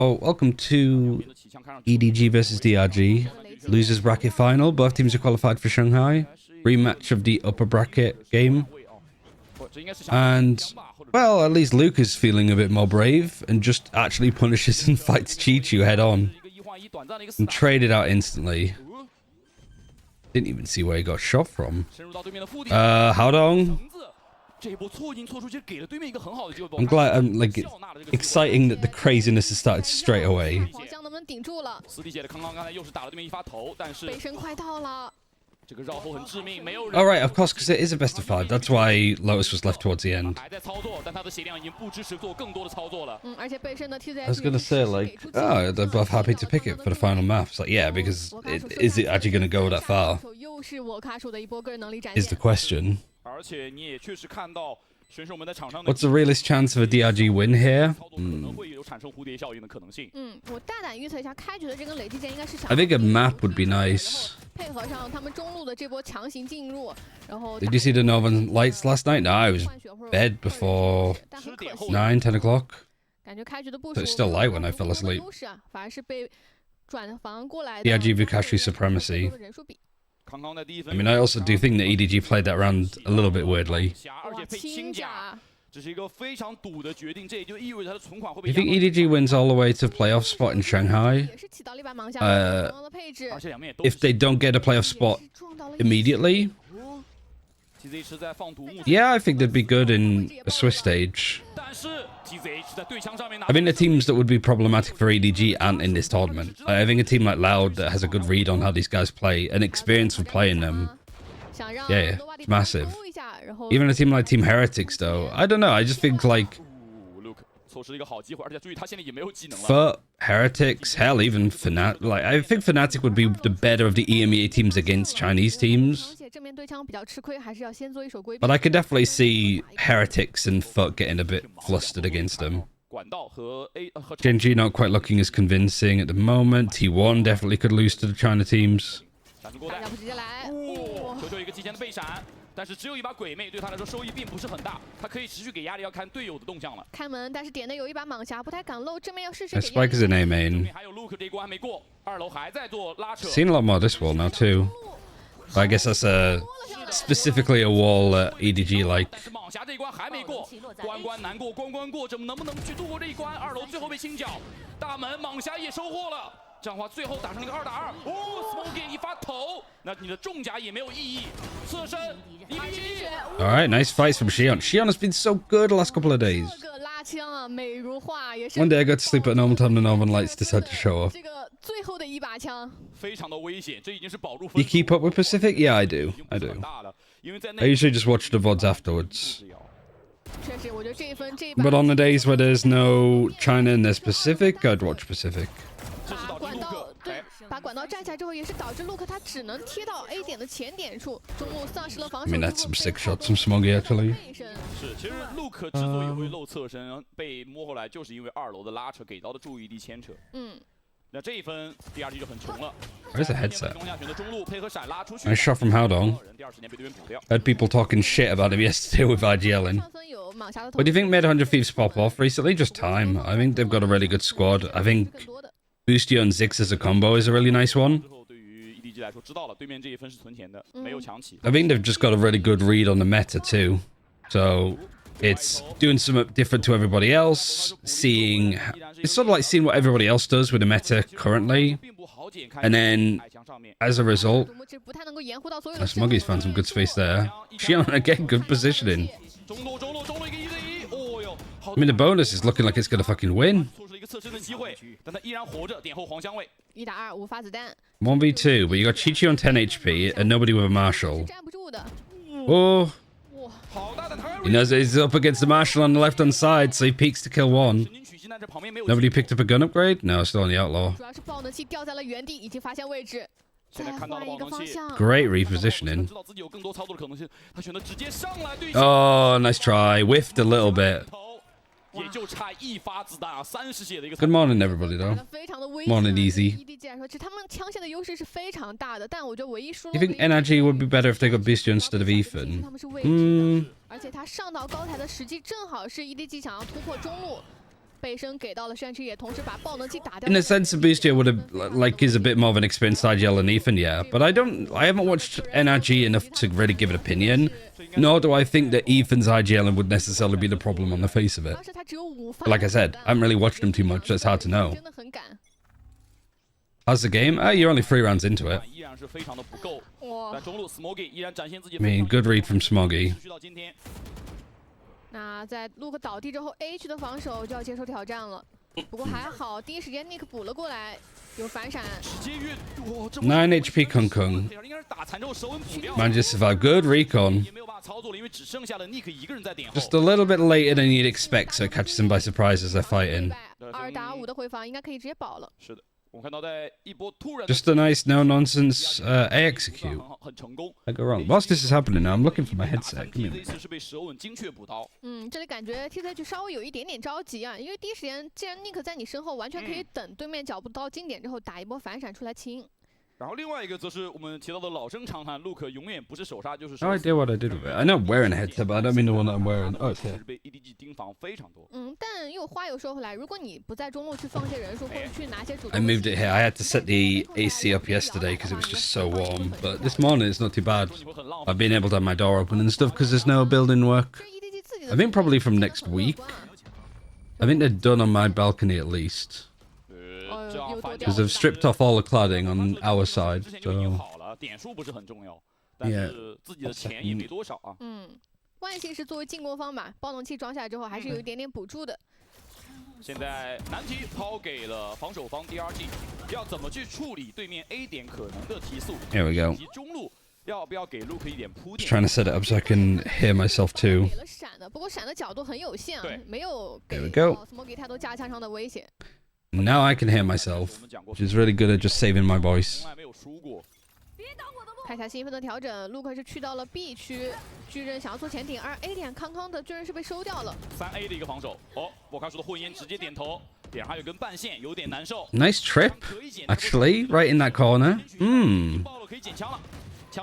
Oh, welcome to EDG versus DRG. Losers bracket final. Both teams are qualified for Shanghai. Rematch of the upper bracket game. And, well, at least Luke is feeling a bit more brave and just actually punishes and fights Chi-Chu head on. And traded out instantly. Didn't even see where he got shot from. Haodong. I'm glad, exciting that the craziness has started straight away. Alright, of course, because it is a best of 5. That's why Lotus was left towards the end. I was going to say, like, oh, they're both happy to pick it for the final map. It's like, yeah, because is it actually going to go that far? Is the question. What's the realest chance of a DRG win here? I think a map would be nice. Did you see the Northern Lights last night? No, I was bed before 9, 10 o'clock. So it's still light when I fell asleep. DRG Vukashi supremacy. I mean, I also do think that EDG played that round a little bit weirdly. You think EDG wins all the way to playoff spot in Shanghai? If they don't get a playoff spot immediately? Yeah, I think they'd be good in a Swiss stage. I think the teams that would be problematic for EDG aren't in this tournament. I think a team like Loud that has a good read on how these guys play and experience of playing them. Yeah, it's massive. Even a team like Team Heretics, though, I don't know. I just think, like, for Heretics, hell, even Fnatic, like, I think Fnatic would be the better of the EMEA teams against Chinese teams. But I could definitely see Heretics and FUT getting a bit flustered against them. Genji not quite looking as convincing at the moment. T1 definitely could lose to the China teams. Spike is an A main. Seen a lot more of this wall now too. But I guess that's specifically a wall that EDG like. Alright, nice fights from Xion. Xion has been so good the last couple of days. One day I got to sleep at normal time, the Northern Lights decided to show up. You keep up with Pacific? Yeah, I do. I usually just watch the VODs afterwards. But on the days where there's no China and there's Pacific, I'd watch Pacific. I mean, that's some sick shots from Smoggy, actually. Where's the headset? Nice shot from Haodong. Heard people talking shit about him yesterday with RGLing. What do you think made 100 Thieves pop off recently? Just time. I think they've got a really good squad. I think Boostio and Ziggs as a combo is a really nice one. I think they've just got a really good read on the meta too. So it's doing something different to everybody else, it's sort of like seeing what everybody else does with the meta currently. And then, as a result, Smuggy's found some good space there. Xion, again, good positioning. I mean, the bonus is looking like it's gonna fucking win. 1v2, but you got Chi-Chi on 10 HP and nobody with a Marshall. Oh. He knows that he's up against the Marshall on the left-hand side, so he peeks to kill one. Nobody picked up a gun upgrade? No, still on the Outlaw. Great repositioning. Oh, nice try. Whiffed a little bit. Good morning, everybody, though. Morning, Easy. You think NRG would be better if they got Bistio instead of Ethan? In a sense, Boostio would have like is a bit more of an experienced IGL than Ethan, yeah. But I haven't watched NRG enough to really give an opinion. Nor do I think that Ethan's IGL would necessarily be the problem on the face of it. But like I said, I haven't really watched him too much, so it's hard to know. How's the game? You're only 3 rounds into it. I mean, good read from Smoggy. 那在 Luke 倒地之后 ，H 的防守就要接受挑战了。不过还好，第一时间 Nick 补了过来，有反闪。9 HP Kung Kung. Manages to survive. Good recon. Just a little bit later than you'd expect, so it catches them by surprise as they're fighting. 2打5的回防应该可以直接保了。是的。 Just a nice no-nonsense A execute. I go wrong. Whilst this is happening now, I'm looking for my headset. Give me a 这里感觉 TCH 稍微有一点点着急啊，因为第一时间，既然 Nick 在你身后，完全可以等对面脚步到经典之后打一波反闪出来清。 然后另外一个则是我们提到的老生常谈 ，Luke 永远不是手杀就是手。 No idea what I did with it. I know I'm wearing a headset, but I don't mean the one that I'm wearing. Oh, okay. 被 EDG 盯防非常多。但又话又说回来，如果你不在中路去放些人数，或者去拿些主动。 I moved it here. I had to set the AC up yesterday because it was just so warm. But this morning it's not too bad. I've been able to have my door open and stuff because there's no building work. I think probably from next week. I think they're done on my balcony at least. Because they've stripped off all the cladding on our side, so... Yeah. 万幸是作为进攻方吧，爆能器装下来之后还是有一点点补助的。现在难题抛给了防守方 DRG， 要怎么去处理对面 A 点可能的提速？ Here we go. 以及中路要不要给 Luke 一点铺垫 Just trying to set it up so I can hear myself too. 给了闪的，不过闪的角度很有限啊，没有给 There we go. Smoggy 太多架枪上的威胁。 Now I can hear myself, which is really good at just saving my voice. 看一下新分的调整 ，Luke 是去到了 B 区，巨人想要做前顶，而 A 点康康的巨人是被收掉了。3A 的一个防守，我看说的混烟直接点头，点还有根半线，有点难受。 Nice trip, actually, right in that corner.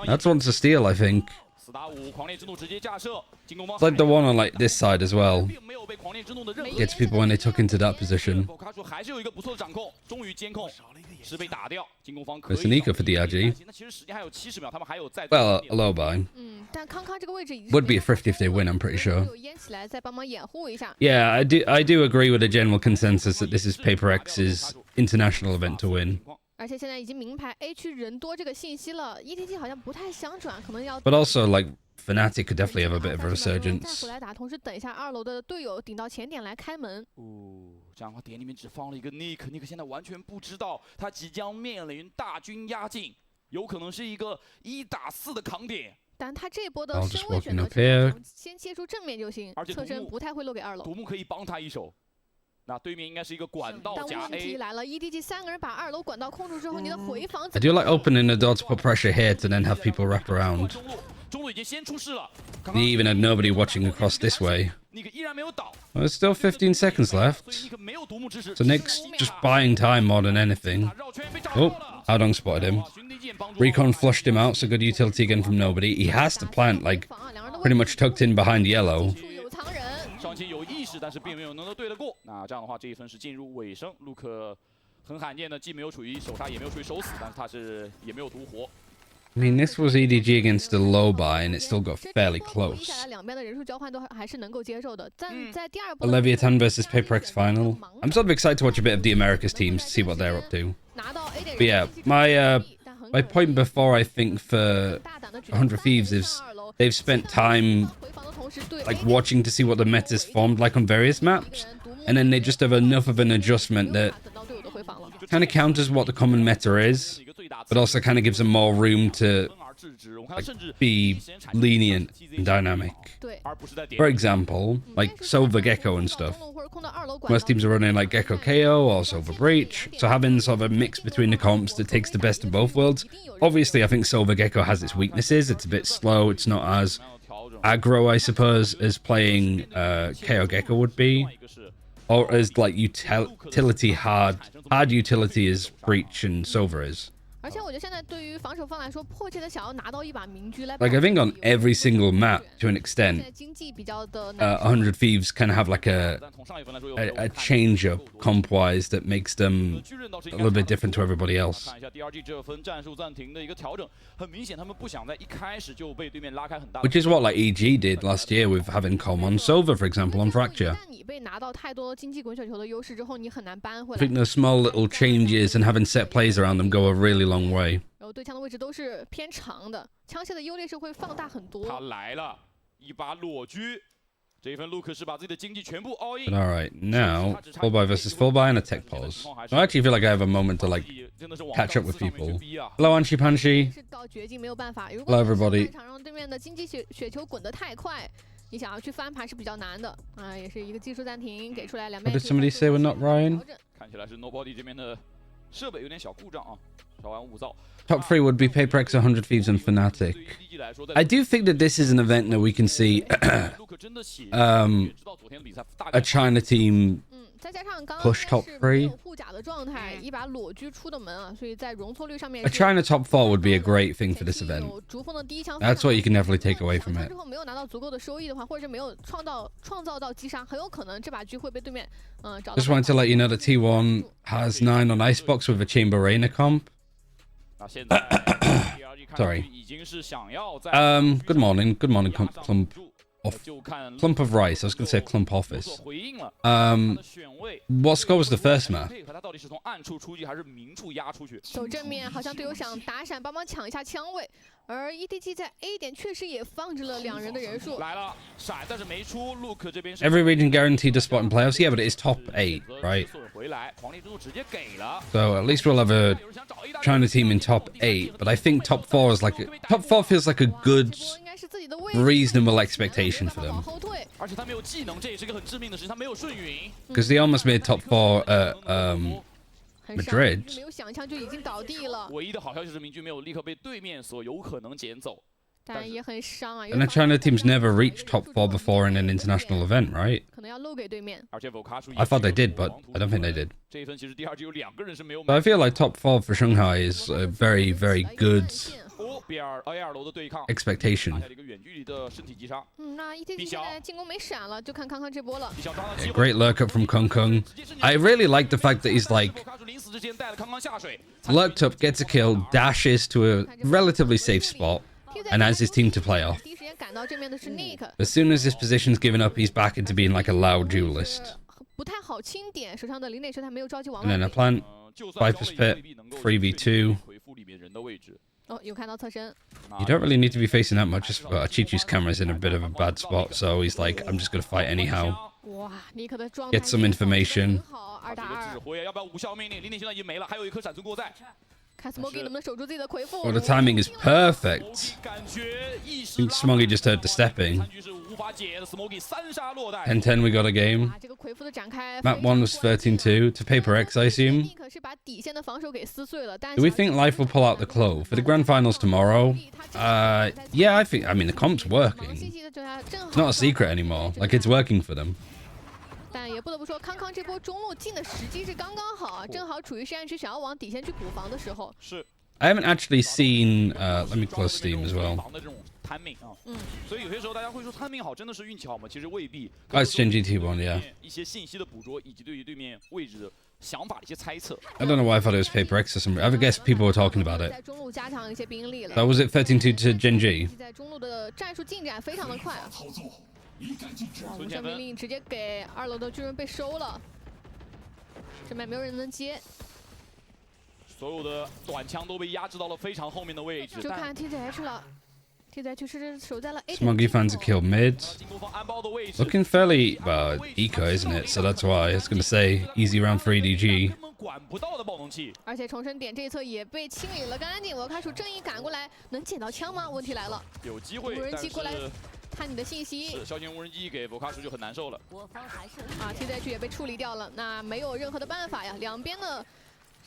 That's one to steal, I think. 4打5，狂烈之怒直接架设，进攻方 It's like the one on like this side as well. Gets people when they took into that position. 还是有一个不错的掌控，终于监控是被打掉，进攻方可以。 There's an eco for DRG. 那其实时间还有70秒，他们还有在。 Well, a low buy. 但康康这个位置 Would be a 50 if they win, I'm pretty sure. 有淹起来再帮忙掩护一下。 Yeah, I do agree with the general consensus that this is Paper X's international event to win. 而且现在已经明牌 A 区人多这个信息了 ，EDG 好像不太想转，可能要。 But also, like, Fnatic could definitely have a bit of a resurgence. 再回来打，同时等一下2楼的队友顶到前点来开门。这样的话点里面只放了一个 Nick 现在完全不知道他即将面临大军压境，有可能是一个1打4的扛点。但他这波的身位选择先切出正面就行，侧身不太会落给2楼。独木可以帮他一手。 那对面应该是一个管道夹 A。问题来了 ，EDG 3个人把2楼管道控住之后，你的回防。I do like opening the door to put pressure here to then have people wrap around. 中路已经先出事了。 They even had nobody watching across this way. 依然没有倒。 There's still 15 seconds left. So Nick's just buying time more than anything. Oh, Adong spotted him. Recon flushed him out, so good utility again from nobody. He has to plant, like, pretty much tucked in behind yellow. 上前有意识，但是并没有能够对得过。那这样的话，这一分是进入尾声。Luke 很罕见的，既没有处于手杀，也没有处于手死，但是他是也没有独活。 I mean, this was EDG against a low buy, and it still got fairly close. Leviathan versus Paper X final. I'm sort of excited to watch a bit of the Americas teams to see what they're up to. But yeah, my point before, I think, for 100 Thieves is they've spent time like watching to see what the meta's formed like on various maps, and then they just have enough of an adjustment that kind of counters what the common meta is, but also kind of gives them more room to like, be lenient and dynamic. For example, like Silver Gecko and stuff. Most teams are running like Gecko KO or Silver Breach, so having sort of a mix between the comps that takes the best of both worlds. Obviously, I think Silver Gecko has its weaknesses. It's a bit slow. It's not as aggro, I suppose, as playing KO Gecko would be. Or as like utility hard utility as Breach and Silver is. 而且我觉得现在对于防守方来说，迫切的想要拿到一把明狙来。Like I think on every single map, to an 现 extent, 在经济比较的难受。 100 Thieves can have like a change up comp-wise that makes them a little bit different to everybody else. 看一下 DRG 这分战术暂停的一个调整，很明显他们不想在一开始就被对面拉开很大。 Which is what like EG did last year with having Com on Sova, for example, on Fracture. 一旦你被拿到太多经济滚雪球的优势之后，你很难搬回 I 来。 think those small little changes and having set plays around them go a really long way. 然后对枪的位置都是偏长的，枪械的优劣势会放大很多。他来了，一把裸狙。这一分 Luke 是把自己的经济全部 all in。 But all right, now 4x versus 4x and a tech pause. I actually feel like I have a moment to like catch up with people. Hello, Anshi Panshi. 是到绝境没有办法。如 Hello, 果 everybody. 场上对面的经济雪球滚得太快，你想要去翻盘是比较难的啊，也是一个技术暂停给出来两 What 边。 did somebody say we're not Ryan? 看起来是 Nobody 这边的设备有点小故障啊，稍安勿躁。 Top 3 would be Paper X, 100 Thieves, and Fnatic. I do think that this is an event that we can see a China team 再加上刚刚 push top 3. 护甲的状态，一把裸狙出的门啊，所以在容错率上面 A China top 4 would be a great thing for this event. 有逐风的第一枪。 That's what you can definitely take away from it. 之后没有拿到足够的收益的话，或者是没有创造到击杀，很有可能这把狙会被对面找到。 Just wanted to let you know that T1 has 9 on Icebox with a Chamber Reina comp. 那现在 DRG 看上去 Sorry. 已经是想要在 Good morning, clump 就看 of rice. I was going to say clump 有 office. 所回应了。他的选位 What score was the first map? 配合他到底是从暗处出击还是明处压出去？走正面，好像队友想打闪帮忙抢一下枪位，而 EDG 在 A 点确实也放置了两人的人数。来了，闪，但是没出。Luke 这边是 Every region guaranteed a spot in playoffs. Yeah, but it is top 8, right? 回来，黄历之后直接给了。 So at least we'll have a China team in top 8. But I think top 4 is like top 4 feels like a good, 应该是自己的位置 reasonable expectation for 往 them 后退。而且他没有技能，这也是一个很致命的事情，他没有瞬云。 because they almost made top 4 很伤 Madrid 没有想象就已经倒地了，唯一的好消息是明驹没有立刻被对面所有可能捡走。但也很伤啊。 And the China team's never reached top 4 before in an international event, right? 可能要漏给对面。而且 Vokasu I thought they did, but I don't think they did. 这一分其实 DRG 有2个人是没有。 But I feel like top 4 for Shanghai is a very, very good 哦 ，BR 楼的对抗， expectation. 拿下了一个远距离的身体击杀。那 EDG 现在进攻没闪了，就看康康这波了。比小抓到机 Yeah, 会 great lurk up from Kung Kung. I really like the fact that he's like Vokasu 临死之前带了康康下水。 lurked up, gets a kill, dashes to a relatively safe spot, and has his team to play off. 第一时间赶到这边的是 Nick， As soon as this position's given up, he's back into being like a loud duelist. 不太好清点手上的林磊蛇，他没有着急往 And 外 then a 怼。 plant, 就算 Viper's Pit, 3v2. 回复里面人的位置。哦，有看到侧身。 You don't really need to be facing that much. Just Chichu's camera's in a bit of a bad spot, so he's like, I'm just gonna fight anyhow. 哇，尼克的状态 Get some information. 很好，2打2。指挥要不要无效命令？林磊现在已经没了，还有一颗闪存过在。看 Smokey 能不能守住自己的回复。 Oh, the timing is perfect. 感觉意 I 识 think Smoggy just heard the stepping. 残局是无法解的 ，Smokey 3杀落袋。 10-10, we got a game. 哇，这个回复的展开。 Map 1 was 13-2 to Paper X, I assume. 尼克是把底线的防守给撕碎了，但 Do we think Life will pull out the Clove for the grand finals tomorrow? Yeah, I mean, the comp's working. 信息的就他正好 It's not a secret anymore. Like, it's working for them. 但也不得不说，康康这波中路进的时机是刚刚好啊，正好处于实验区想要往底线去补防的时候。是。 I haven't actually seen. Let me close Steam as well. 防的这种timing啊，所以有些时候大家会说 timing 好真的是运气好吗？其实未必。 Oh, it's Gen GT1, yeah. 一些信息的捕捉以及对于对面位置的想法的一些猜测。 I don't know why I thought it was Paper X or something. I guess people were talking about it. 在中路加强一些兵力了。 So was it 13-2 to Gen G? 在中路的战术进展非常的快啊！无效命令直接给2楼的巨人被收了，这边没有人能接。 所有的短枪都被压制到了非常后面的位置。就看 TZH 了 ，TZH 是守在了 A 点。 Smoggy finds a kill mid. 进攻方安包的位置。 Looking fairly eco, isn't it? So that's why I was going to say easy round for EDG. 根本管不到的爆能器。而且重生点这一侧也被清理了干净。我看出正义赶过来，能捡到枪吗？问题来了，有机会，无人但机过来是看你的信息。是消遣无人机给博卡什就很难受了。啊 ，TZH 也被处理掉了，那没有任何的办法呀，两边的。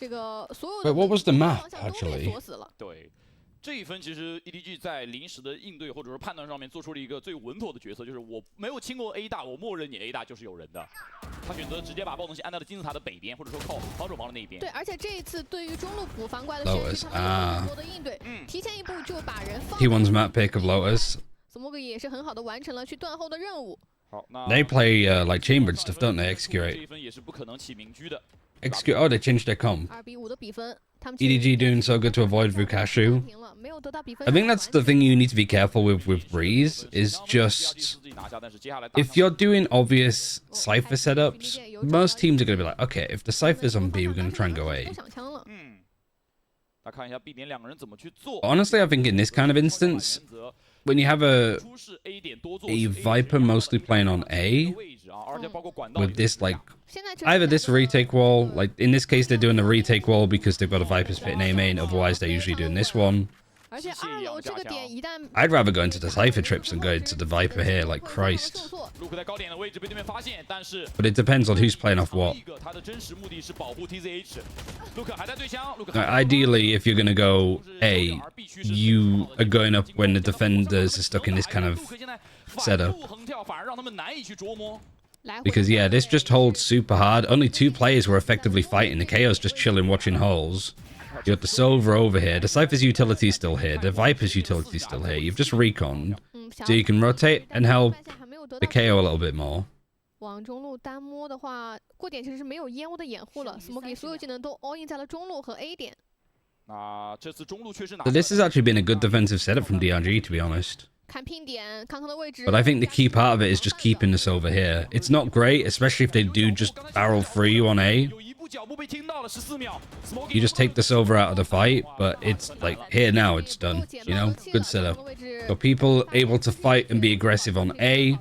这个所有 Wait, what was the map 方向都被 actually? 锁死了。对，这一分其实 EDG 在临时的应对或者说判断上面做出了一个最稳妥的决策，就是我没有清过 A 大，我默认你 A 大就是有人的。他选择直接把暴动器安到了金字塔的北边，或者说靠防守方的那一边。对，而且这一次对于中路补防怪的设计，他们有很多的应对，提前一步就把人放。He wants map pick of Lotus. Smog 也是很好的完成了去断后的任务。好，那 They play like chambered stuff, don't they? Execute. 这一分也是不可能起民居的。Execute. Oh, they changed their comp. 2-5的比分，他们 EDG doing so good to avoid Vukashu. I think that's the thing you need to be careful with Breeze is just if you're doing obvious Cypher setups, most teams are going to be like, okay, if the Cypher's on B, we're going to try and go A. 来看一下 B 点两个人怎么去做。 Honestly, I think in this kind of instance, when you have a Viper mostly playing on A, with this like either this retake wall, like in this case they're doing the retake wall because they've got a Viper's pit in A main, otherwise they're usually doing this one. I'd rather go into the Cypher trips than go into the Viper here, like Christ. But it depends on who's playing off what. Ideally, if you're going to go A, you are going up when the defenders are stuck in this kind of setup. Because, yeah, this just holds super hard. Only 2 players were effectively fighting. The KO's just chilling, watching holes. You got the Silver over here. The Cypher's utility is still here. The Viper's utility is still here. You've just reconned. So you can rotate and help the KO a little bit more. 往中路单摸的话，过点其实是没有烟雾的掩护了 ，Smokey 所有技能都 all in 在了中路和 A 点。这次中路确实拿。 So this has actually been a good defensive setup from DRG, to be honest. 看拼点，康康的位置。 But I think the key part of it is just keeping the Silver here. It's not great, especially if they do just barrel free you on A. You just take the Silver out of the fight, but it's like here now, it's done. You know, good setup. Got people able to fight and be aggressive on A,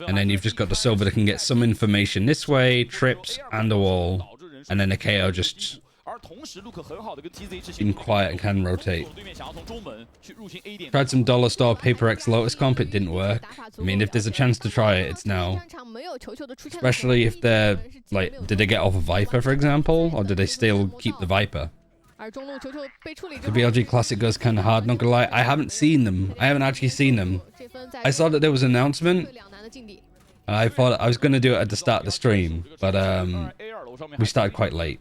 and then you've just got the Silver that can get some information this way, trips and a wall, and then the KO just being quiet and can rotate. Tried some dollar store Paper X Lotus comp, it didn't work. I mean, if there's a chance to try it, it's now. Especially if they're like, did they get off a Viper, for example, or did they still keep the Viper? The BLG Classic goes kind of hard, not gonna lie. I haven't seen them. I haven't actually seen them. I saw that there was an announcement. I thought I was gonna do it at the start of the stream, but we started quite late.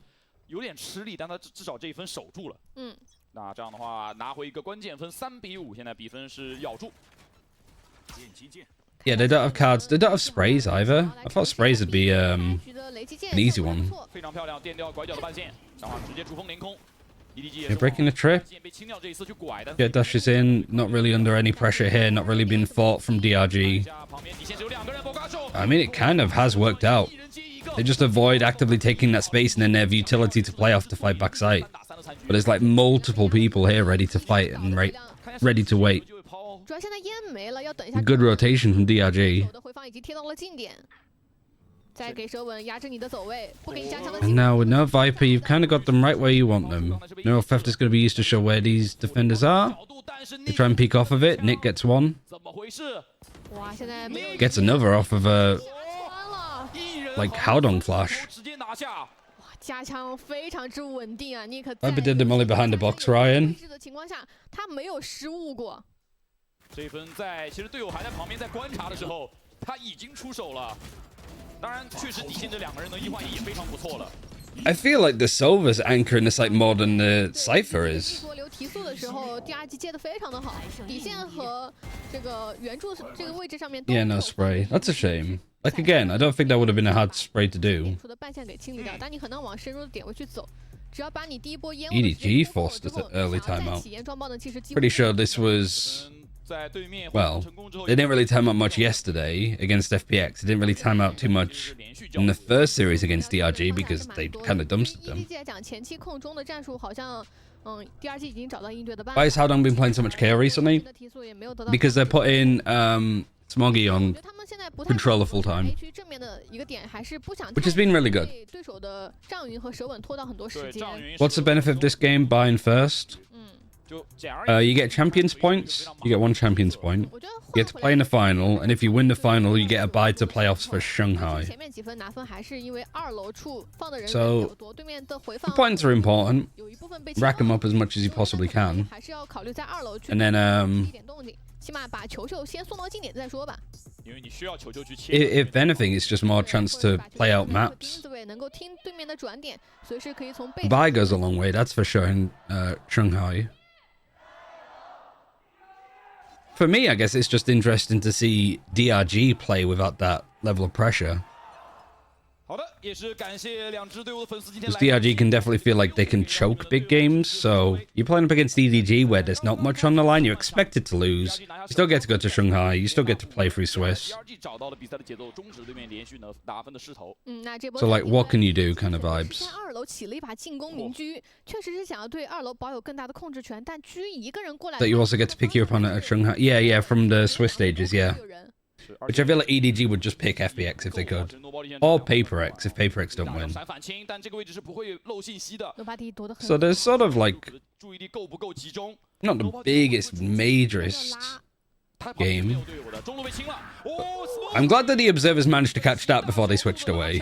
有点吃力，但他至少这一分守住了。那这样的话拿回一个关键分，3-5，现在比分是咬住。 Yeah, they don't have cards. They don't have sprays either. I thought sprays would be an easy one. 非常漂亮，电掉拐角的半线，然后直接主峰凌空。They're breaking the trip. Get dashes in, not really under any pressure here, not really being fought from DRG. I mean, it kind of has worked out. They just avoid actively taking that space and then they have utility to play off to fight backside. But there's like multiple people here ready to fight and ready to wait. Good rotation from DRG. And now with no Viper, you've kind of got them right where you want them. No theft is going to be used to show where these defenders are. They try and peek off of it. Nick gets one. Gets another off of a like Howdong flash. Viper did the molly behind the box, Ryan. 这一分在其实队友还在旁边在观察的时候，他已经出手了。当然，确实底线这两个人能一换一也非常不错了。 I feel like the Silver's anchoring this like more than the Cypher is. Yeah, no spray. That's a shame. Like again, I don't think that would have been a hard spray to do. EDG forced an early timeout. Pretty sure this was... Well, they didn't really time out much yesterday against FPX. They didn't really time out too much in the first series against DRG because they kind of dumpstered them. Why has Howdong been playing so much KO recently? Because they're putting Smoggy on controller full time, which has been really good. What's the benefit of this game buying first? You get champions points. You get 1 champions point. You get to play in the final, and if you win the final, you get a bye to playoffs for Shanghai. So the points are important. Rack them up as much as you possibly can. And then if anything, it's just more chance to play out maps. Bye goes a long way, that's for sure, in Shanghai. For me, I guess it's just interesting to see DRG play without that level of pressure. Because DRG can definitely feel like they can choke big games, so you're playing up against EDG where there's not much on the line, you're expected to lose, you still get to go to Shanghai, you still get to play through Swiss. So like, what can you do kind of vibes. That you also get to pick your opponent at Shanghai. Yeah, from the Swiss stages, yeah. Which I feel like EDG would just pick FBX if they could. Or PaperX if PaperX don't win. So there's sort of like, not the biggest, majorest game. I'm glad that the observers managed to catch that before they switched away.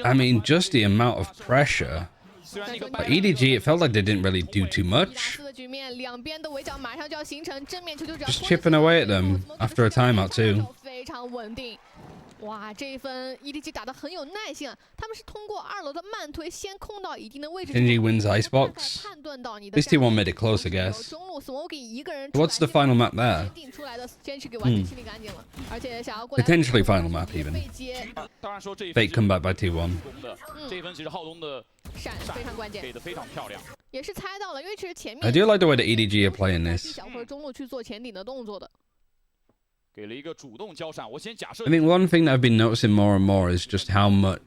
I mean, just the amount of pressure. But EDG, it felt like they didn't really do too much. Just chipping away at them after a timeout too. 哇，这一分 EDG 打得很有耐性，他们是通过2楼的慢推先控到一定的位置。Genji wins Icebox. This T1 made it close, I guess. What's the final map there? Potentially final map even. Fake comeback by T1. 这一分其实浩东的闪非常关键，给的非常漂亮。也是猜到了，因为其实前面 I do like the way that EDG are playing this. 小或者中路去做前顶的动作的。 给了一个主动交闪，我先假设。 I think one thing that I've been noticing more and more is just how much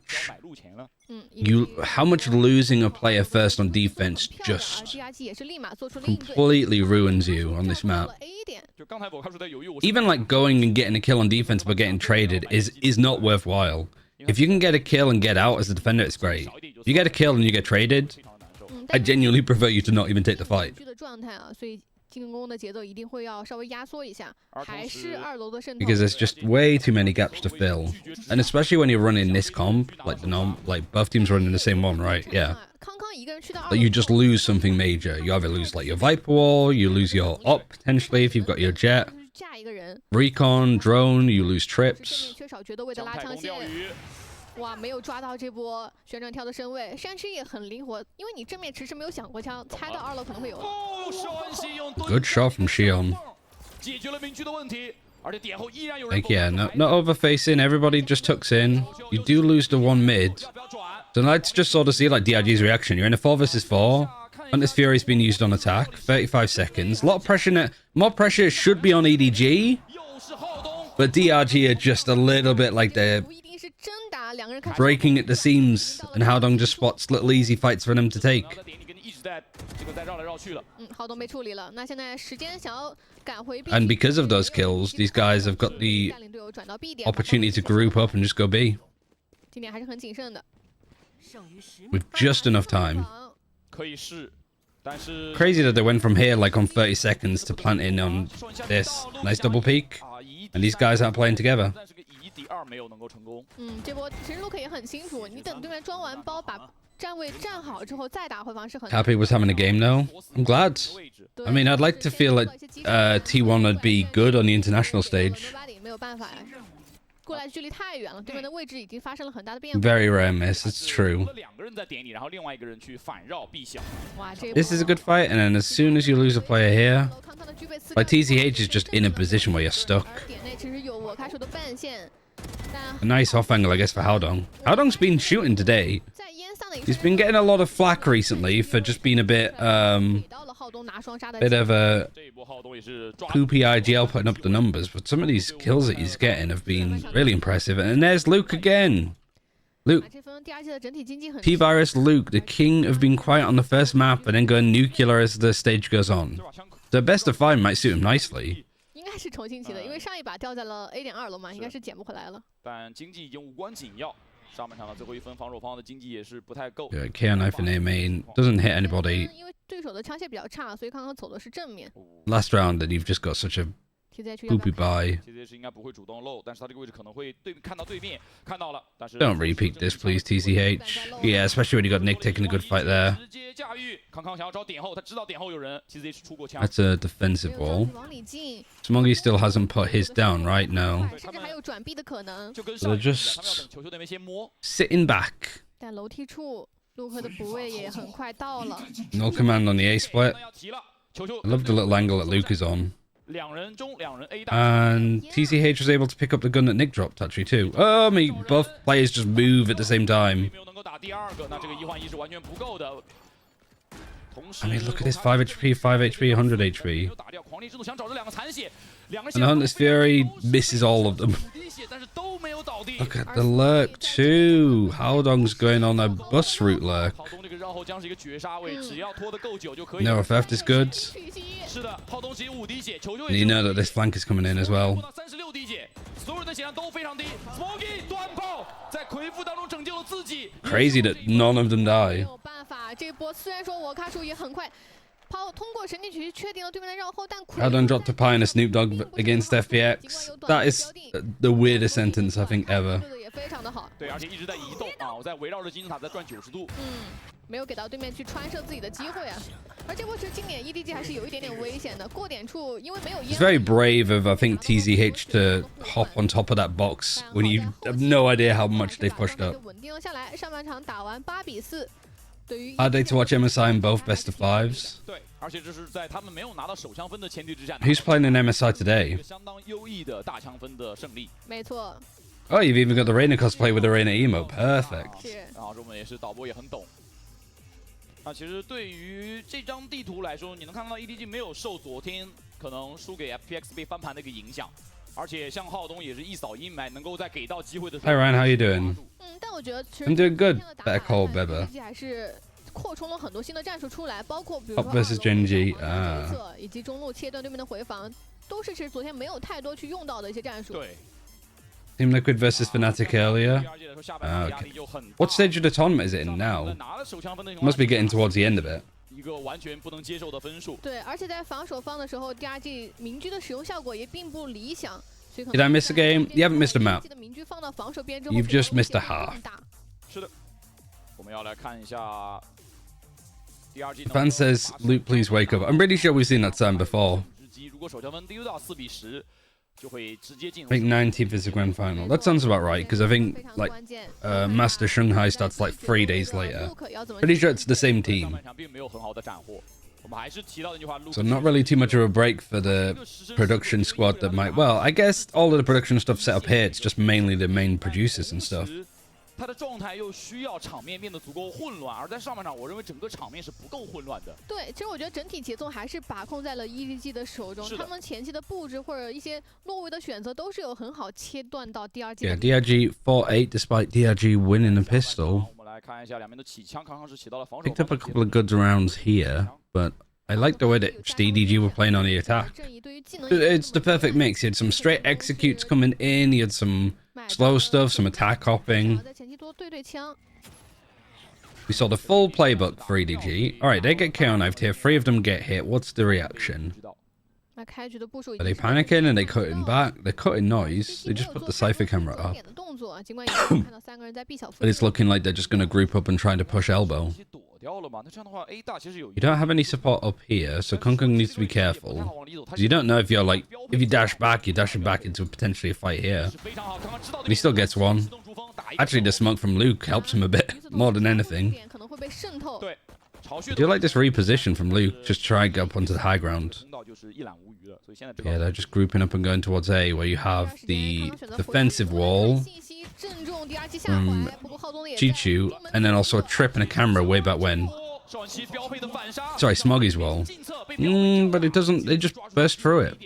losing a player first on defense just completely ruins you on this map. Even like going and getting a kill on defense but getting traded is not worthwhile. If you can get a kill and get out as a defender, it's great. If you get a kill and you get traded, I genuinely prefer you to not even take the fight. Because there's just way too many gaps to fill. And especially when you're running this comp, like both teams running the same one, right? Yeah. Like you just lose something major. You either lose like your Viper wall, you lose your op potentially if you've got your jet. Recon, drone, you lose trips. 哇，没有抓到这波旋转跳的身位，山区也很灵活，因为你正面迟迟没有响过枪，猜到2楼可能会有。Good shot from Xion. 解决了明区的问题，而且点后依然有人。 Like yeah, not overfacing. Everybody just tucks in. You do lose the one mid. So let's just sort of see like DRG's reaction. You're in a 4 versus 4. Hunter's Fury's been used on attack. 35 seconds. A lot of pressure. More pressure should be on EDG. But DRG are just a little bit like they're breaking at the seams, and Haodong just spots little easy fights for them to take. And because of those kills, these guys have got the opportunity to group up and just go B. With just enough time. Crazy that they went from here like on 30 seconds to plant in on this. Nice double peek. And these guys aren't playing together. 这波其实Luke也很清楚，你等对面装完包，把站位站好之后再打回防是很。Happy was having a game though. I'm glad. I mean, I'd like to feel like T1 would be good on the international stage. 没有办法呀，过来距离太远了，对面的位置已经发生了很大的变化。Very rare miss. It's true. This is a good fight, and then as soon as you lose a player here, like TCH is just in a position where you're stuck. A nice off angle, I guess, for Haodong. Haodong's been shooting today. He's been getting a lot of flack recently for just being a bit of a poopy IGL putting up the numbers, but some of these kills that he's getting have been really impressive. And there's Luke again. Luke. T-Virus Luke, the king of being quiet on the first map and then going nuclear as the stage goes on. The best of 5 might suit him nicely. 应该是重新起的，因为上一把掉在了 A.2 楼嘛，应该是捡不回来了。但经济已经无关紧要，上半场的最后一分，防守方的经济也是不太够。Yeah, KO knife in A main doesn't hit anybody. 因为对手的枪械比较差，所以刚刚走的是正面。Last round, and you've just got such a poopy buy. TCH 应该不会主动漏，但是他这个位置可能会看到对面，看到了，但是 Don't repeat this, please, TCH. Yeah, especially when you got Nick taking a good fight there. 直接驾驭，康康想要找点后，他知道点后有人 ，TCH 出过枪。 That's a defensive 没有 wall. 着急往里进， Smoggy still hasn't put his down, right? No. 甚至还有转臂的可能。就跟上一局一样 just 他们要等球球那边先摸。 Sitting back. 但楼梯处，陆克的补位也很快到了。 No command on the A split. 要提了，球球 I love the little angle that Luke is on. 两人中两人 A 大。 And TCH was able to pick up the gun that Nick dropped, actually, too. Both players just move at the same time. 没有能够打第二个，那这个1换1是完全不够的。同时 I mean, look at this 5 HP, 5 HP, 100 HP. 打掉狂力之怒，想找这两个残血，两个 And Hunter's Fury misses all of them. 滴血，但是都没有倒地。 Look at the lurk, too. Haodong's going on a bus route lurk. 浩东这个绕后将是一个绝杀位，只要拖得够久就可以。 No FF is good. 是的，浩东只有5滴血，球球 And you know that this flank is coming in as well. 36滴血，所有人的血量都非常低。Smoggy 断炮，在魁父当中拯救了自己。 Crazy that none of them 没 die. 有办法，这波虽然说我卡数也很快，通过神经曲确定了对面的绕后，但 Haodong dropped a pie in a Snoop Dogg against FPX. That is the weirdest sentence I think ever. 做的也非常的好。对，而且一直在移动啊，我在围绕着金字塔在转90度。没有给到对面去穿射自己的机会啊。而这波其实今年 EDG 还是有一点点危险的，过点处因为没有烟。 It's very brave of, I think, TZH to hop on top of that box when you have no idea how much they've pushed up. 稳定了下来，上半场打完8比4。对于 Hard day to watch MSI in both best of fives. 对，而且这是在他们没有拿到首枪分的前提之下， Who's playing in MSI 一 today? 个相当优异的大枪分的胜利。没错， Oh, you've even got the Reina cosplay with the Reina emo. Perfect. 是然后我们也是导播也很懂。那其实对于这张地图来说，你能看到 EDG 没有受昨天可能输给 FPX 被翻盘的一个影响，而且像浩东也是一扫阴霾，能够在给到机会的时候。 Hi Ryan, how you doing? 但我觉得其实 I'm doing good. 今天的打 Better 法 call 看 Beba. EDG 还是扩充了很多新的战术出来，包括比如 Top 说 versus Genji 啊，以及中路切断对面的回防，都是其实昨天没有太多去用到的一些战术。对。 Team Liquid versus Fnatic earlier. Okay. What stage of the tournament is it in now? Must be getting towards the end of it. 一个完全不能接受的分数。对，而且在防守方的时候 ，DRG 明狙的使用效果也并不理想。 Did I miss a game? You haven't missed a map. You've just missed a half. 是的，我们要来看一下 DRG。 Fan says, Luke, please wake up. I'm pretty sure we've seen that sign before. 如果首枪分丢到4比10，就会直接进入。 I think 19th is the grand final. That sounds about right, because I think like Master Shanghai starts like 3 days later. Pretty sure it's the same team. 并没有很好的斩获。我们还是提到那句话 So not really too much of a break for the production squad that might... Well, I guess all of the production stuff set up here, it's just mainly the main producers and stuff. 他的状态又需要场面变得足够混乱，而在上半场，我认为整个场面是不够混乱的。对，其实我觉得整体节奏还是把控在了 EDG 的手中，他们前期的布置或者一些落位的选择都是有很好切断到 DRG。Yeah, DRG 4-8 despite DRG winning the pistol. 我们来看一下两边的起枪，康康是起到了防守。 Picked up a couple of good rounds here, but I like the way that just EDG were playing on the attack. It's the perfect mix. You had some straight executes coming in, you had some slow stuff, some attack hopping. We saw the full playbook for EDG. Alright, they get KO knifed here. 3 of them get hit. What's the reaction? Are they panicking and they cutting back? They're cutting noise. They just put the Cypher camera up. But it's looking like they're just going to group up and try to push elbow. You don't have any support up here, so Kung Kung needs to be careful. Because you don't know if you're like, if you dash back, you're dashing back into potentially a fight here. And he still gets one. Actually, the smoke from Luke helps him a bit, more than anything. I do like this reposition from Luke, just try and get up onto the high ground. Yeah, they're just grouping up and going towards A, where you have the defensive wall from Chichu, and then also a trip and a camera way back when. Sorry, Smoggy's wall. But it doesn't, they just burst through it.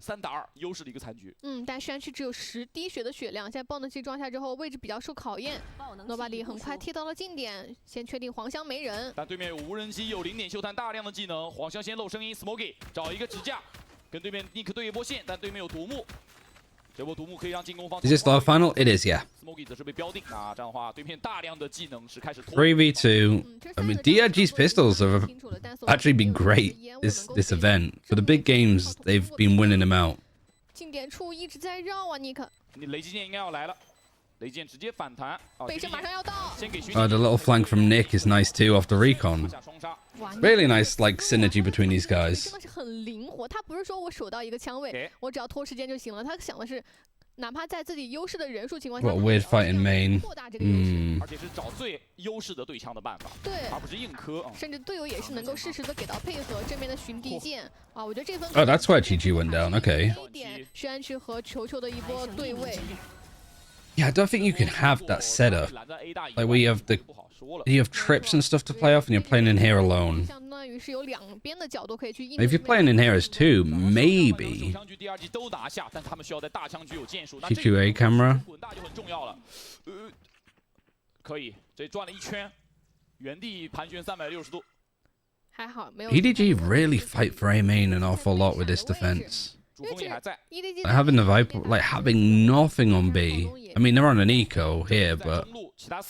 3打2，优势的一个残局。但虽然是只有10滴血的血量，在爆能器装下之后，位置比较受考验。Nobody 很快贴到了近点，先确定黄香没人。但对面有无人机，有0点秀探大量的技能，黄香先露声音 ，Smoggy 找一个支架，跟对面 Nick 对一波线，但对面有独木。Is this our final? It is, yeah. 3v2. I mean, DRG's pistols have actually been great this event. For the big games, they've been winning them out. 近点处一直在绕啊，尼克。你雷击剑应该要来了，雷剑直接反弹。背身马上要到。先给徐。The little flank from Nick is nice too off the recon. Really nice, like synergy between these guys. 真的是很灵活，他不是说我守到一个枪位，我只要拖时间就行了。他想的是，哪怕在自己优势的人数情况下， What a weird fight in main. 扩大这个优势，而且是找最优势的对枪的办法，对，而不是硬磕。甚至队友也是能够适时的给到配合。正面的寻敌剑啊，我觉得这分。Oh, that's where GG went down. Okay. 一点轩去和球球的一波对位。 Yeah, I don't think you can have that setup. Like where you have trips and stuff to play off, and you're playing in here alone. 相当于是有两边的角度可以去应 If you're playing in here as two, maybe. Q2A camera. 可以，这转了一圈，原地盘旋360度。还好没有。 EDG really fight for A main an awful lot with this defense. 主峰也还在。 Having the Viper, like having nothing on B. I mean, they're on an eco here, but I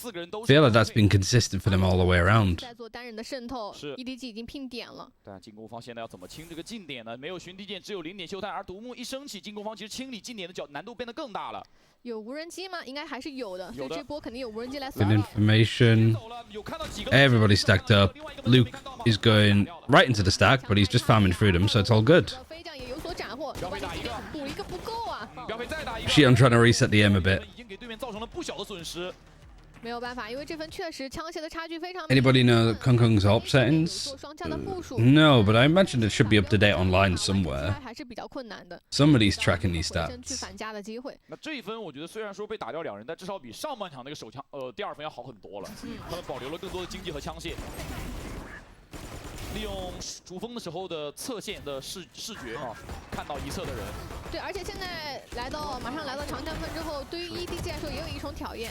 feel like that's been consistent for them all the way around. 在做单人的渗透，是 EDG 已经拼点了。但进攻方现在要怎么清这个近点呢？没有寻敌剑，只有0点秀探，而独木一升起，进攻方其实清理近点的难度变得更大了。有无人机吗？应该还是有的，所以这波肯定有无人机来 Good information. Everybody stacked up. Luke is going right into the stack, but he's just farming through them, so it's all good. 飞将也有所斩获，补一个不够啊。 Xian trying to reset the aim a bit. 已经给对面造成了不小的损失。 没有办法，因为这分确实枪械的差距非常。 Anybody know Kung Kung's op settings? No, but I imagine it should be up to date online somewhere. 还是比较困难的。 Somebody's tracking these 去 stats. 反家的机会。那这一分，我觉得虽然说被打掉2人，但至少比上半场那个手枪，第2分要好很多了。他们保留了更多的经济和枪械。 利用主峰的时候的侧线的视觉啊，看到一侧的人。对，而且现在马上来到长枪分之后，对于 EDG 来说也有一重考验，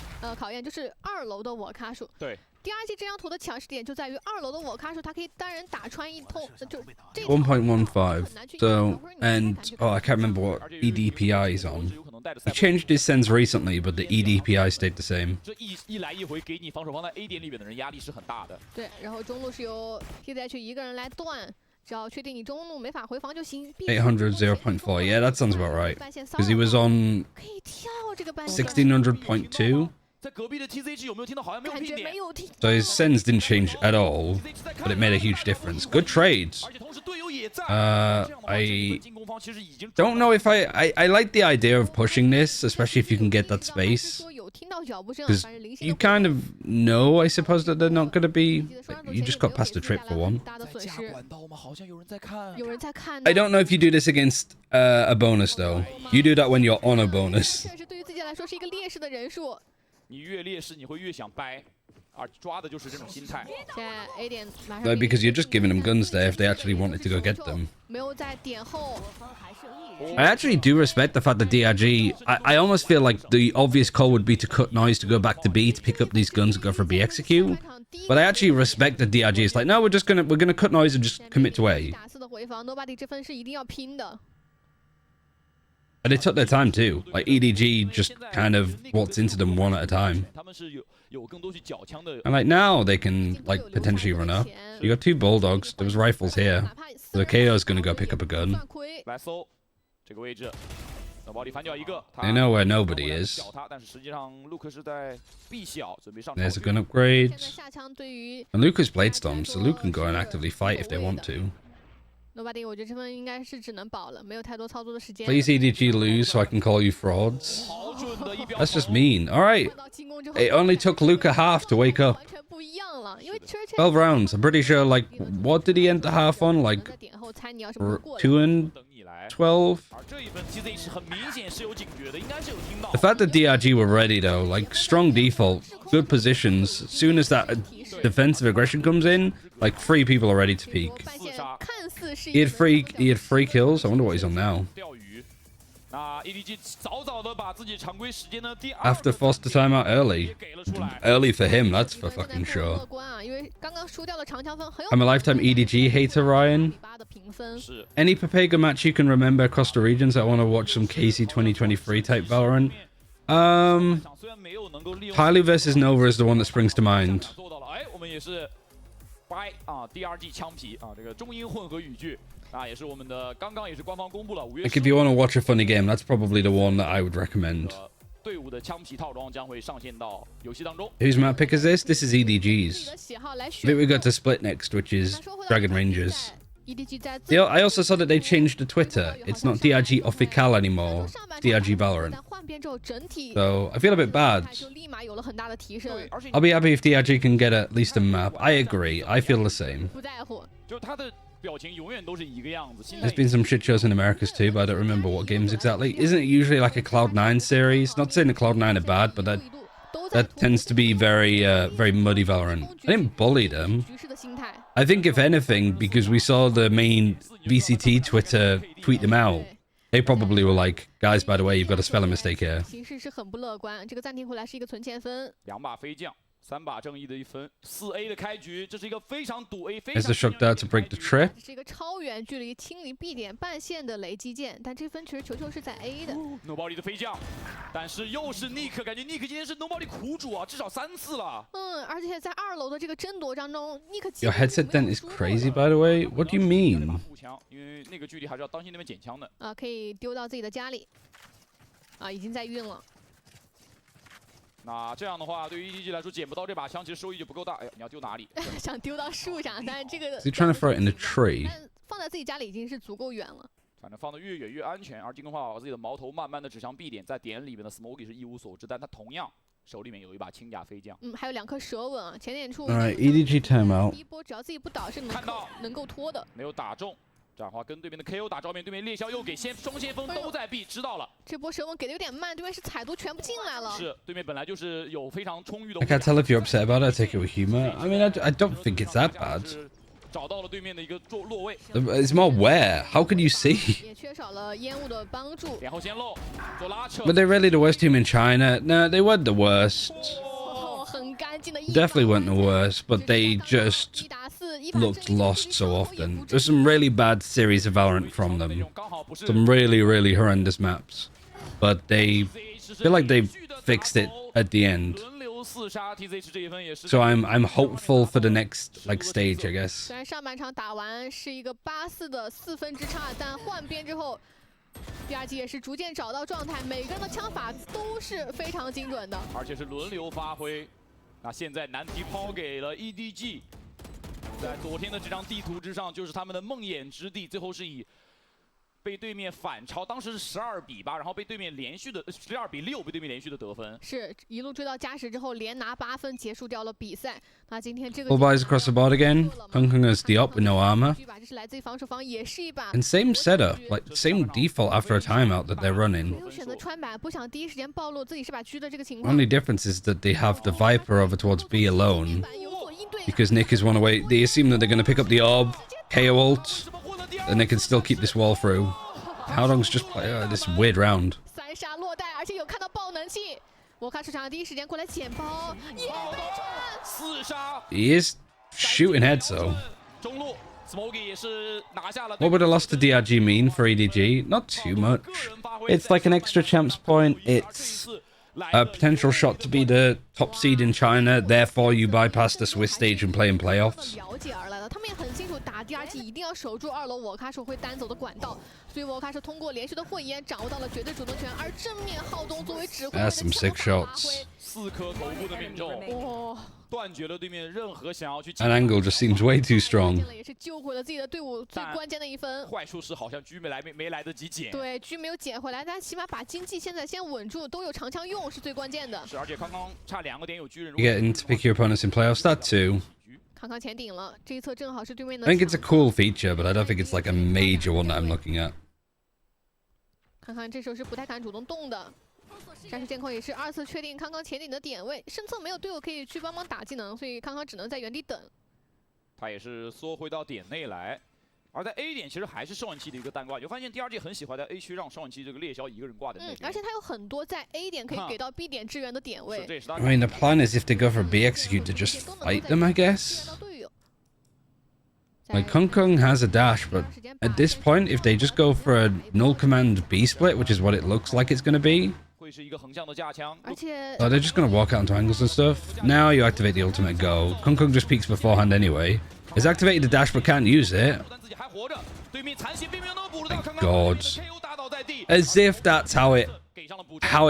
就是2楼的我卡数。对。 DRG 这张图的强势点就在于2楼的我卡数，它可以单人打穿一通，就这 1.15. So, and oh, I can't remember what EDPI is on. He changed his sends recently, but the EDPI stayed the same. 这一来一回给你防守方在 A 点里边的人压力是很大的。对，然后中路是由 PZH 一个人来断。 只要确定你中路没法回防就行。800 0.4. Yeah, that sounds about right. Because he was on 1600.2. 在隔壁的 TZG 有没有听到？好像没有听点。 So his sends didn't change at all, but it made a huge difference. Good trades. I don't know if I like the idea of pushing this, especially if you can get that space. Because you kind of know, I suppose, that they're not going to be... You just got past a trip for one. I don't know if you do this against a bonus, though. You do that when you're on a bonus. 你越劣势，你会越想掰，而抓的就是这种心态。现在 A 点马上。 No, because you're just giving them guns there if they actually wanted to go get them. 没有在点后。 I actually do respect the fact that DRG. I almost feel like the obvious call would be to cut noise to go back to B to pick up these guns and go for B execute. But I actually respect that DRG is like, no, we're gonna cut noise and just commit to A. 打4的回防 ，Nobody 这分是一定要拼的。 And they took their time too. Like EDG just kind of walked into them one at a time. And like now they can like potentially run up. You got 2 bulldogs. There was rifles here. So the KO's gonna go pick up a gun. They know where nobody is. There's a gun upgrade. And Luke has Blade Storm, so Luke can go and actively fight if they want to. Nobody， 我觉得这分应该是只能保了，没有太多操作的时间。 Please EDG lose so I can call you frauds. That's just mean. All right. It only took Luke a half to wake up. 12 rounds. I'm pretty sure, like, what did he end the half on? Like, 2 and 12? The fact that DRG were ready, though, like, strong default, good positions. As soon as that defensive aggression comes in, like, 3 people are ready to peek. He had 3 kills. I wonder what he's on now. 那 EDG 早早的把自己常规时间的第2 After Foster timeout early. 给了出来。Early for him, that's for fucking 乐 sure. 观啊，因为刚刚输掉了长枪分，很有 I'm a lifetime EDG hater, Ryan. 8的评分。是 Any Papega match you can remember across the regions? I want to watch some KC 2023 type Valorant. 虽然没有能够利用 Hylie versus Nova is the one that springs to mind. 做到了，哎，我们也是 by 啊 DRG 枪皮啊，这个中英混合语句啊，也是我们的刚刚也是官方公布了5月 Like, if you want to watch a funny game, that's probably the one that I would recommend. 队伍的枪皮套装将会上线到游戏当中。 Whose map pick is this? This is 自己 EDG's. 的喜好来 I 选 think we got to split next, which is Dragon Rangers. EDG 在 I also saw that they changed the Twitter. It's not DRG Official anymore. It's DRG Valorant. 但换变之后整体 So I feel a bit bad. 就立马有了很大的提升，对，而且 I'll be happy if DRG can get at least a map. I agree. I feel the same. 不在乎。就他的表情永远都是一个样子。心 There's 态 been some shit shows in Americas too, but I don't remember what games exactly. Isn't it usually like a Cloud9 series? Not saying the Cloud9 are bad, but that tends to be very very muddy Valorant. I didn't bully them. 局势的心态。 I think if anything, because we saw the main VCT Twitter tweet them out, they probably were like, guys, by the way, you've got a spelling mistake here. 形势是很不乐观，这个暂停回来是一个存钱分。 2把飞将，3把正义的1分，4A 的开局，这是一个非常赌 A， 非 There's 常 the shock dart to break the trip. 这是一个超远距离清理 B 点半线的雷击剑，但这分其实球球是在 A 的。 Nobody 的飞将，但是又是 Nick， 感觉 Nick 今天是 Nobody 苦主啊，至少3次了。而且在2楼的这个争夺当中，尼克 Your headset dent is crazy, by the way. What do you mean? 护墙，因为那个距离还是要当心那边捡枪的。啊，可以丢到自己的家里。啊，已经在运了。那这样的话，对于 EDG 来说，捡不到这把枪，其实收益就不够大。哎呀，你要丢哪里？想丢到树上，但是这个 Is he trying to throw it in the tree? 但放在自己家里已经是足够远了。 反正放得越远越安全。而金根花把自己的矛头慢慢的指向 B 点，在点里面的 Smokey 是一无所知，但他同样手里面有一把轻甲飞将。还有2颗蛇吻啊，前点处。Alright, EDG timeout. 第一波只要自己不倒是看到能够拖的。没有打中。 这样的话，跟对面的 KO 打照面，对面猎枭又给双先锋都在 B， 知道了。这波蛇吻给的有点慢，对面是踩图全部进来了。是，对面本来就是有非常充裕的。 I can't tell if you're upset about it. I take it with humor. I mean, I don't think it's that bad. 找到了对面的一个落位。 It's more where? How could you see? 也缺少了烟雾的帮助。点后先漏，做拉扯。 Were they really the worst team in China? No, they weren't the worst. 很干净的。 Definitely weren't the worst, but they just looked lost so often. There's some really bad series of Valorant from them. Some really, really horrendous maps. But they feel like they fixed it at the end. So I'm hopeful for the next like stage, I guess. 虽然上半场打完是一个8-4的4分之差，但换边之后，第2季也是逐渐找到状态，每个人的枪法都是非常精准的，而且是轮流发挥。那现在难题抛给了 EDG。 在昨天的这张地图之上，就是他们的梦魇之地。最后是以被对面反超，当时是12比8，然后被对面连续的12比6被对面连续的得分，是一路追到加时之后连拿8分结束掉了比赛。那今天这个 All buys across the board again. Hong Kongers the up with no armor. 这是来自于防守方，也是一把 And same setup, like same default after a timeout that they're 没 running. 有选择穿板，不想第一时间暴露自己是把狙的这个情况。 Only difference is that they have the Viper over towards B alone. 有所应对 Because Nick is one away. They assume that they're going to pick up the orb, KO ult, and they can still keep this wall through. How long's just play this weird round? 3杀落袋，而且有看到爆能器。我看市场第一时间过来捡包，也没准。4杀 He is shooting heads though. 中路 Smokey 也是拿下了。 What would a loss to DRG mean for EDG? Not too much. It's like an extra champs point. It's a potential shot to be the top seed in China. Therefore, you bypass the Swiss stage and play in playoffs. 了解而来的，他们也很清楚打第2季一定要守住2楼我卡手会单走的管道，所以我卡手通过连续的混烟掌握到了绝对主动权，而正面浩东作为指挥 That's some sick shots. 4颗头部的命中，哇，断绝了对面任何想要去。 An angle just seems way too strong. 也是救回了自己的队伍最关键的1分。坏处是好像狙没来得及捡。对，狙没有捡回来，但起码把经济现在先稳住，都有长枪用是最关键的。是，而且刚刚差2个点有狙人。 You getting to pick your opponents in playoffs. That too. 康康前顶了，这一侧正好是对面的。 I think it's a cool feature, but I don't think it's like a major one that I'm looking at. 康康这时候是不太敢主动动的。战术监控也是2次确定康康前顶的点位，身侧没有队友可以去帮忙打技能，所以康康只能在原地等。他也是缩回到点内来。而在 A 点其实还是邵文琪的一个单挂，你就发现 DRG 很喜欢在 A 区让邵文琪这个猎枭一个人挂在那边。而且他有很多在 A 点可以给到 B 点支援的点位。I mean, the plan is if they go for a B execute to just fight them, I guess. Like, Kung Kung has a dash, but at this point, if they just go for a null command B split, which is what it looks like it's going to be, oh, they're just going to walk out into angles and stuff. Now you activate the ultimate go. Kung Kung just peeks beforehand anyway. Has activated the dash but can't use it. My God. As if that's how it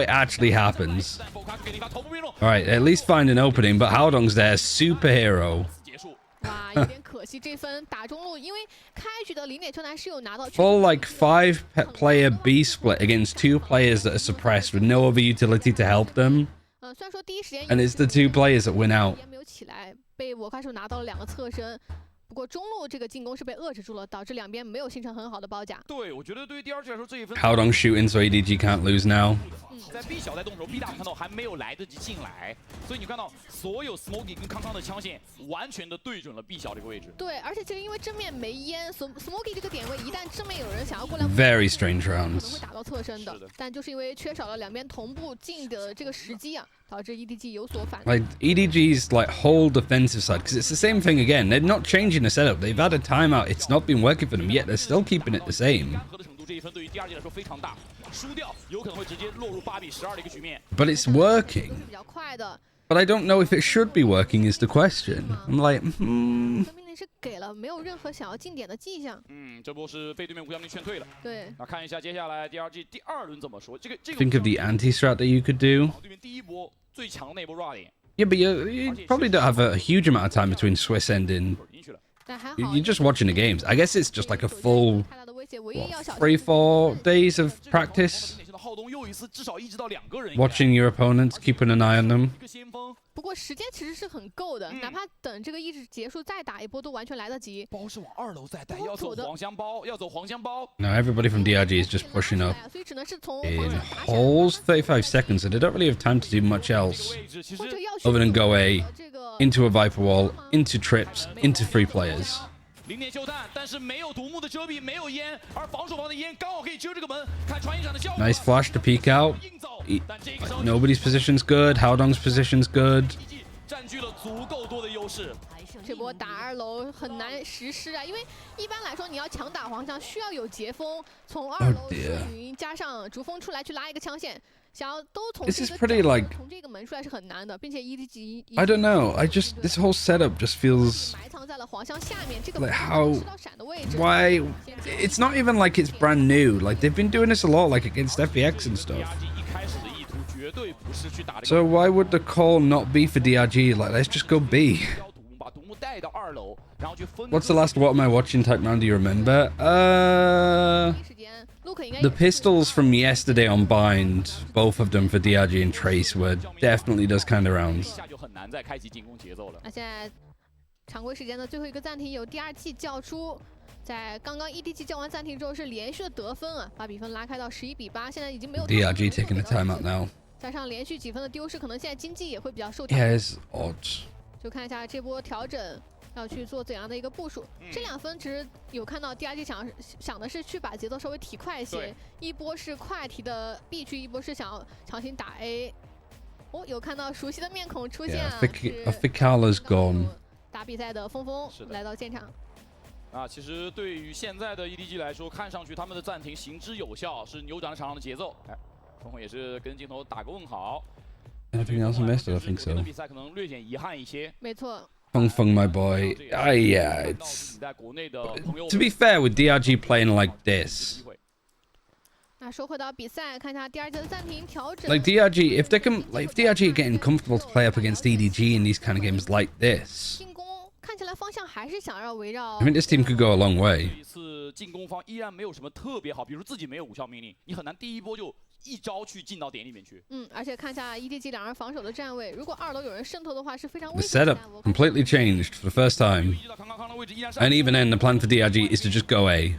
actually happens. Alright, at least find an opening, but Haodong's there, superhero. Full like 5-player B split against 2 players that are suppressed with no other utility to help them. And it's the 2 players that win out. 不过中路这个进攻是被遏制住了，导致两边没有形成很好的包夹。对，我觉得对于 DRG 来说这一分。Haodong shooting, so EDG can't lose now. 在 B 小在动手 ，B 大我们看到还没有来得及进来，所以你看到所有 Smoky 跟康康的枪线完全的对准了 B 小这个位置。对，而且其实因为正面没烟 ，Smoky 这个点位一旦正面有人想要过来 ，very strange rounds， 可能会打到侧身的。但就是因为缺少了两边同步进的这个时机啊，导致 EDG 有所反。Like EDG's like whole defensive side, because it's the same thing again. They're not changing the setup. They've had a timeout. It's not been working for them yet. They're still keeping it the same. 这一分对于 DRG 来说非常大，输掉有可能会直接落入8比12的一个局面。But it's working. 比较快的。But I don't know if it should be working is the question. I'm like, 命令是给了，没有任何想要进点的迹象。这波是被对面无效命劝退了。对。那看一下接下来 DRG 第2轮怎么说？这个。Think of the anti-strat that you could do. 对面第一波最强那波 raw 点。Yeah, but you probably don't have a huge amount of time between Swiss ending. You're just watching the games. I guess it's just like a full 3-4 days of practice. Watching your opponents, keeping an eye on them. 不过时间其实是很够的，哪怕等这个意志结束再打一波都完全来得及。包是往2楼再带，要走黄香包，要走黄香包。No, everybody from DRG is just pushing up. 所以只能是从 In holes, 35 seconds, so they don't really have time to do much else other than go A, into a Viper wall, into trips, into 3 players. 0点秀弹，但是没有独木的遮蔽，没有烟，而防守方的烟刚好可以遮这个门。看传音闪的效果。Nice flash to peek out. Nobody's position's good. Haodong's position's good. 占据了足够多的优势。这波打2楼很难实施啊，因为一般来说你要强打黄墙，需要有截锋，从2楼顺云加上逐风出来去拉一个枪线。想要都从这个门出来是很难的，并且 EDG I don't know. This whole setup just feels 埋藏在了黄香下面这个 like how 闪的位置。 why it's not even like it's brand new. Like they've been doing this a lot, like against FBX and stuff. So why would the call not be for DRG? Like let's just go B. What's the last what am I watching type round? Do you remember? The pistols from yesterday on Bind, both of them for DRG and Trace, were definitely those kind of rounds. 那现在常规时间的最后一个暂停由DRG叫出，在刚刚 EDG 叫完暂停之后是连续的得分啊，把比分拉开到11比8，现在已经没有 DRG taking a timeout now. 加上连续几分的丢失，可能现在经济也会比较受挑。Yeah, it's odd. 就看一下这波调整。要去做怎样的一个部署？这2分其实有看到 DRG 想的是去把节奏稍微提快一些，一波是快提的 B 区，一波是想要强行打 A。哦，有看到熟悉的面孔出现啊！ Ficala's gone。打比赛的峰峰来到现场。啊，其实对于现在的 EDG 来说，看上去他们的暂停行之有效，是扭转了场上的节奏。哎，峰峰也是跟镜头打个问号。Anything else missed? I think so. 比赛可能略显遗憾一些。没错。 Feng Feng, my boy. Yeah, it's... To be fair, with DRG playing like this... 那说回到比赛，看一下 DRG 的暂停调整。 Like DRG, if DRG are getting comfortable to play up against EDG in these kind of games like this... 进攻看起来方向还是想要围绕。 I mean, this team could go a long way. 这一次进攻方依然没有什么特别好，比如自己没有无效命令，你很难第一波就一招去进到点里面去。而且看一下 EDG 2人防守的站位，如果2楼有人渗透的话，是非常危 The 险的。 setup completely changed for the first time. And even then, the plan for DRG is to just go A.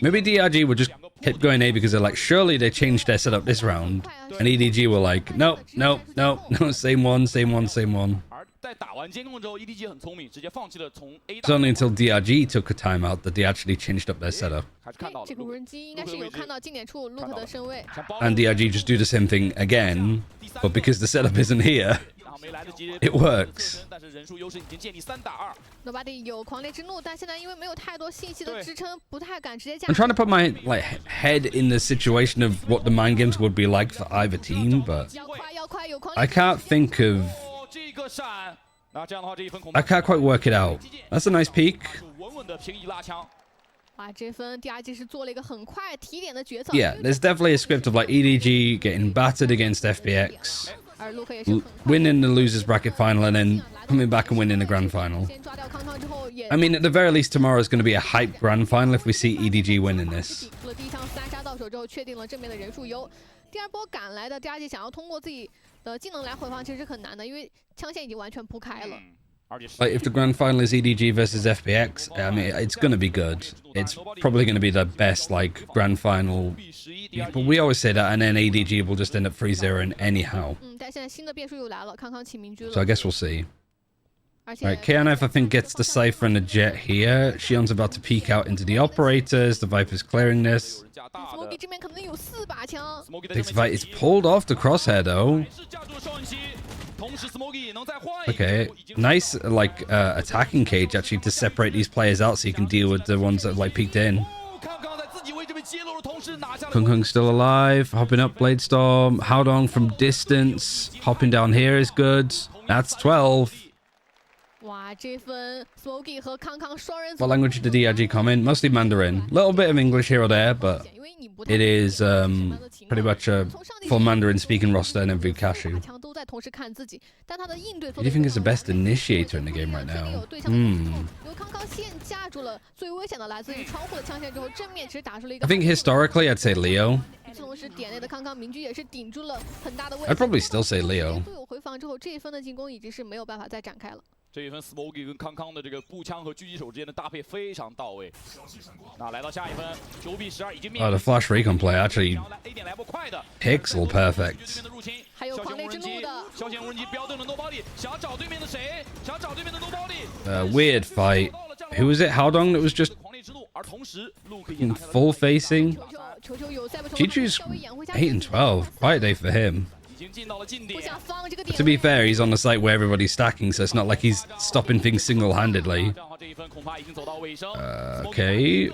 Maybe DRG would just keep going A because they're like, surely they changed their setup this round. And EDG were like, nope, nope, nope, no, same one, same one, same one. 在打完监控之后 ，EDG 很聪明，直接放弃了从 A It's only until DRG took a timeout that they actually changed up their setup. 还是看到了这个无人机应该是有看到近点处 Luke 的身位， And DRG just do the same thing again, but because the setup isn't here, 然后没来得及 it works. 但是人数优势已经建立3打2。 Nobody 有狂烈之怒，但现在因为没有太多信息的支撑，不太敢直接驾 I'm trying to put my head in the situation of what the mind games would be like for either team, but 要快，有狂烈 I can't think of. 这个闪，那这样的话这一分恐 I 怕 can't quite work it out. That's a nice peek. 稳稳的平移拉枪。 哇，这分 DRG 是做了一个很快提点的决策。 Yeah, there's definitely a script of like EDG getting battered against FBX, 而 Luke 也是很快 winning the losers bracket final, and then coming back and winning the grand final. 先抓掉康康之后，也 I mean, at the very least, tomorrow is going to be a hype grand final if we see EDG winning this. 抵出了第一枪3杀到手之后，确定了正面的人数优。第二波赶来的 DRG 想要通过自己的技能来回防，其实是很难的，因为枪线已经完全铺开了。 而且是 Like if the grand final is EDG versus FBX, I mean, it's going to be good. It's probably going to be the best like grand final. 11 But we always say that, and then EDG will just end up 3-0 anyhow. 但现在新的变数又来了，康康起民居了。 So I guess we'll see. 而且 Right, KNF I think gets the Cypher and the Jet here. Shion's about to peek out into the operators. The Viper's clearing this. 加大的 Smoky 这边可能有4把枪。 Smoky 的 Takes the fight. It's pulled off the crosshair though. 还是架住了邵文熙，同时 Smoky 能再换一个 Okay, nice like attacking cage actually to separate these players out so you can deal with the ones that like peeked in. 康康在自己位置被揭露的同时拿下了 Kung Kung's still alive, hopping up Blade Storm. Haodong from distance, hopping down here is good. That's 12. 哇，这分 Smoky 和康康双人组 What language did DRG come in? Mostly Mandarin. Little bit of English here or there, but 因为你不太 it is pretty much a full Mandarin speaking roster and every 把 Cashew. 枪都在同时看自己，但他的应对 Who do you think is the best initiator in the game right now? 由康康先架住了最危险的来自于窗户的枪线之后，正面其实打出了一 I 个。 think historically I'd say Leo. 与此同时，点内的康康民居也是顶住了很大的位 I'd 置。 probably still say Leo. 队友回防之后，这一分的进攻已经是没有办法再展开了。 这一分 Smoky 跟康康的这个步枪和狙击手之间的搭配非常到位。那来到下一分，9比12已经面 Oh, the flash recon play actually A 点来波快的 pixel 对 perfect. 面的入侵，还有狂烈之怒的消遣无人机标定了 Nobody， 想要找对面的谁？想要找对面的 Nobody。 Weird fight. Who was it? Haodong that was just 狂烈之怒，而同时 Luke 也拿下了 full facing? 球有赛博朋克 Chichu's 稍微掩护一下 8 and 12. Quiet day for him. 已经进到了近不点。想放这个点 To be fair, he's on the site where everybody's stacking, so it's not like he's stopping things single-handedly. 这样的话，这一分恐怕已经走到尾声。 Okay.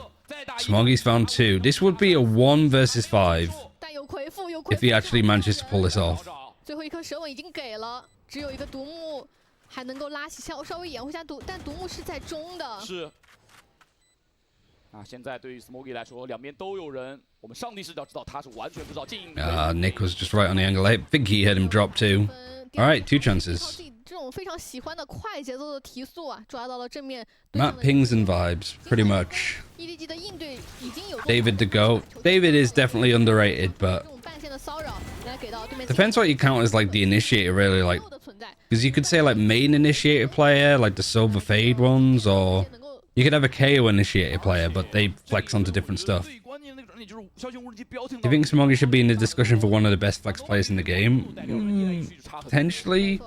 Smoggy's found 2. This would be a 1 versus 5但有回复，有回 if 复 he actually manages to pull this off. 最后一颗蛇吻已经给了，只有一个独木还能够拉起稍微掩护一下但独木是在中的。是。啊，现在对于 Smoky 来说，两边都有人。我们上帝视角知道他是完全不知道进。 Nick was just right on the angle. I think he had him drop 2. All right, 2靠 chances. 自己这种非常喜欢的快节奏的提速啊，抓到了正面。 Map pings and vibes, pretty much. EDG 的应对已经有 David the GOAT. David is definitely underrated, 这 but 种半线的骚扰来给到对面 depends what you count as like the initiator, really. Like, 的存在， because you could say like main initiator player, like the silver fade ones, or 能够 you could have a KO initiator player, but they flex onto different stuff. 最关键的那个转点就是消遣无人机标定 Do you think Smoggy should be in the discussion for one of the best flex players in the game? Potentially.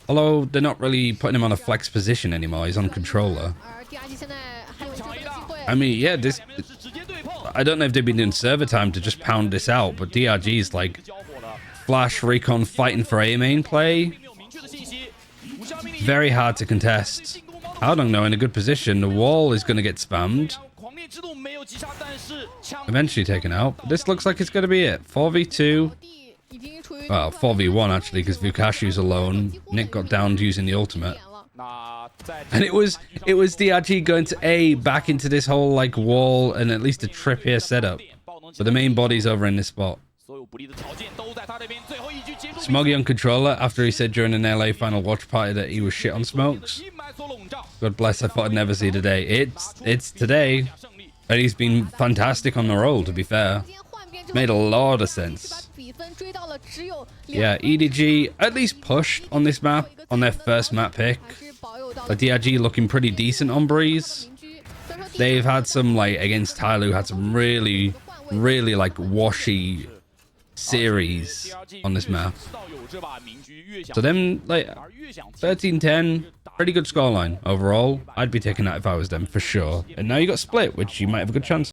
Although they're not really putting him on a flex position anymore. He's on controller. 而 DRG 现在还有这个机会。 I mean, yeah, this. 是直接对碰。 I don't know if they've been doing server time to just pound this out, but DRG's like 交火了， Flash Recon fighting for A main play. 并没有明确的信息。无效命令 Very hard to contest. I don't know, in a good position. The wall is going to get spammed. 狂烈之怒没有击杀，但是枪 Eventually taken out. But this looks like it's going to be it. 4v2. 地已经处于 Well, 4v1 actually, because Vukashu's alone. Nick got downed using the ultimate. 点了。那在 And it was DRG going to A back into this whole like wall and at least a trippier setup. But the main body's over in this spot. 所有不利的条件都在他这边，最后一局结束。 Smoggy on controller after he said during an LA final watch party that he was shit on smokes. 阴霾所笼罩， God bless, I thought I'd never see today. It's today. 胜利。 And he's been fantastic on the roll, to be fair. 今天换边之后 Made a lot of 是把 sense. 比分追到了只有 Yeah, EDG at least pushed on this map on their first map pick. 还是保有到 But DRG looking pretty decent on Breeze. 邻居。所以说 They've had some, like, against Tyloo, had some really like, washy series on this map. So them, like, 13-10, pretty good scoreline overall. I'd be taking that if I was them, for sure. And now you got split, which you might have a good chance.